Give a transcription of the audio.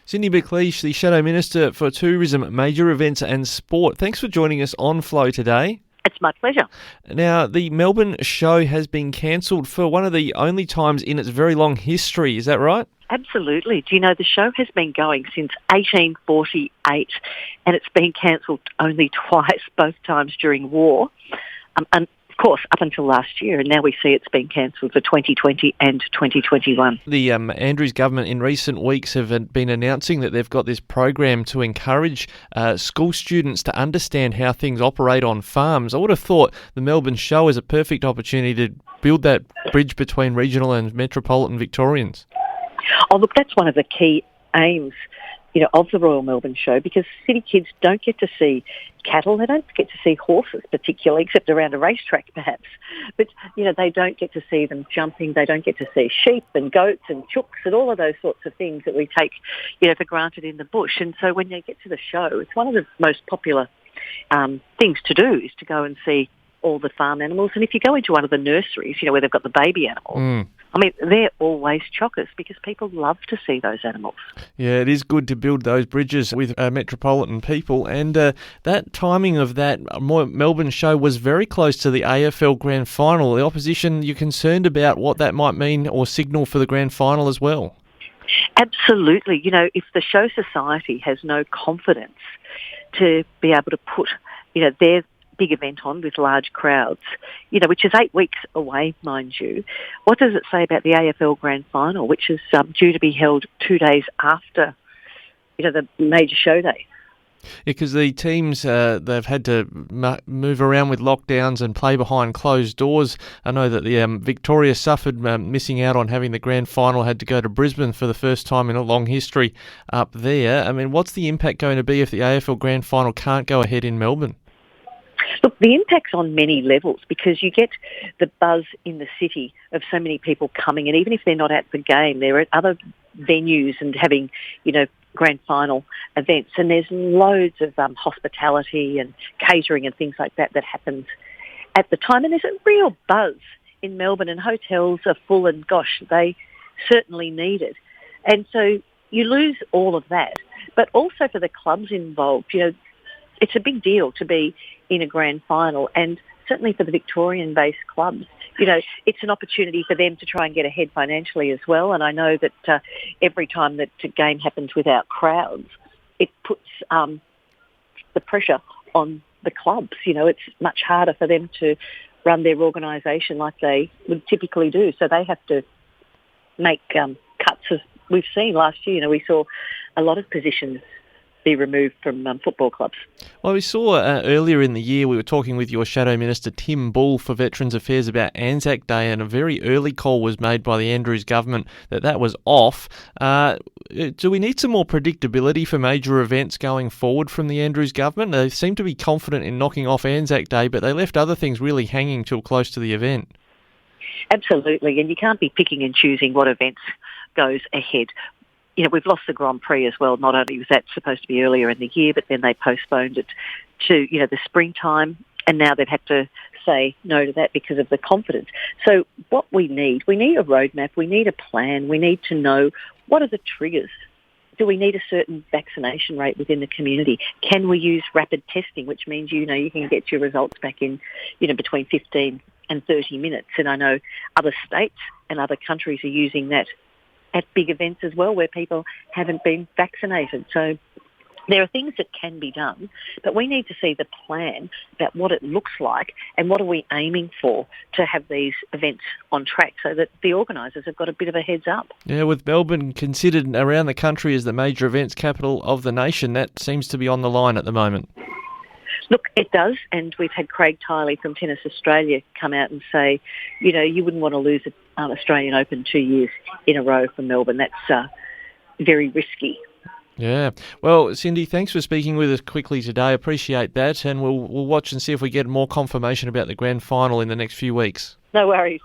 Cindy McLeish, the Shadow Minister for Tourism, Major Events and Sport. Thanks for joining us on Flow today. It's my pleasure. Now, the Melbourne Show has been cancelled for one of the only times in its very long history. Is that right? Absolutely. Do you know the show has been going since 1848 and it's been cancelled only twice, both times during war. And of course, up until last year, and now we see it's been cancelled for 2020 and 2021. The Andrews government in recent weeks have been announcing that they've got this program to encourage school students to understand how things operate on farms. I would have thought the Melbourne Show is a perfect opportunity to build that bridge between regional and metropolitan Victorians. Oh, look, that's one of the key aims, of the Royal Melbourne Show, because city kids don't get to see cattle, they don't get to see horses particularly, except around a racetrack perhaps. But, they don't get to see them jumping, they don't get to see sheep and goats and chooks and all of those sorts of things that we take, for granted in the bush. And so when they get to the show, it's one of the most popular things to do is to go and see all the farm animals. And if you go into one of the nurseries, where they've got the baby animals, they're always chockers because people love to see those animals. Yeah, it is good to build those bridges with metropolitan people. And that timing of that Melbourne Show was very close to the AFL Grand Final. The opposition, you're concerned about what that might mean or signal for the Grand Final as well? Absolutely. If the Show Society has no confidence to be able to put, their big event on with large crowds, which is 8 weeks away, mind you. What does it say about the AFL Grand Final, which is due to be held 2 days after, the major show day? Yeah, because the teams, they've had to move around with lockdowns and play behind closed doors. I know that the Victoria suffered missing out on having the Grand Final, had to go to Brisbane for the first time in a long history up there. What's the impact going to be if the AFL Grand Final can't go ahead in Melbourne? Look, the impact's on many levels because you get the buzz in the city of so many people coming, and even if they're not at the game, they're at other venues and having, grand final events, and there's loads of hospitality and catering and things like that happens at the time, and there's a real buzz in Melbourne, and hotels are full, and gosh, they certainly need it. And so you lose all of that, but also for the clubs involved, it's a big deal to be in a grand final, and certainly for the Victorian-based clubs, it's an opportunity for them to try and get ahead financially as well. And I know that every time that a game happens without crowds, it puts the pressure on the clubs. It's much harder for them to run their organisation like they would typically do. So they have to make cuts, as we've seen last year. We saw a lot of positions be removed from football clubs. Well, we saw earlier in the year, we were talking with your Shadow Minister, Tim Bull, for Veterans Affairs about Anzac Day, and a very early call was made by the Andrews government that was off. Do we need some more predictability for major events going forward from the Andrews government? They seem to be confident in knocking off Anzac Day, but they left other things really hanging till close to the event. Absolutely, and you can't be picking and choosing what events goes ahead. We've lost the Grand Prix as well. Not only was that supposed to be earlier in the year, but then they postponed it to, the springtime, and now they've had to say no to that because of the confidence. So what we need a roadmap, we need a plan, we need to know what are the triggers. Do we need a certain vaccination rate within the community? Can we use rapid testing, which means, you can get your results back in, between 15 and 30 minutes. And I know other states and other countries are using that at big events as well where people haven't been vaccinated. So there are things that can be done, but we need to see the plan about what it looks like and what are we aiming for to have these events on track so that the organisers have got a bit of a heads up. Yeah, with Melbourne considered around the country as the major events capital of the nation, that seems to be on the line at the moment. Look, it does, and we've had Craig Tiley from Tennis Australia come out and say, you wouldn't want to lose an Australian Open 2 years in a row from Melbourne. That's very risky. Yeah. Well, Cindy, thanks for speaking with us quickly today. Appreciate that, and we'll watch and see if we get more confirmation about the grand final in the next few weeks. No worries.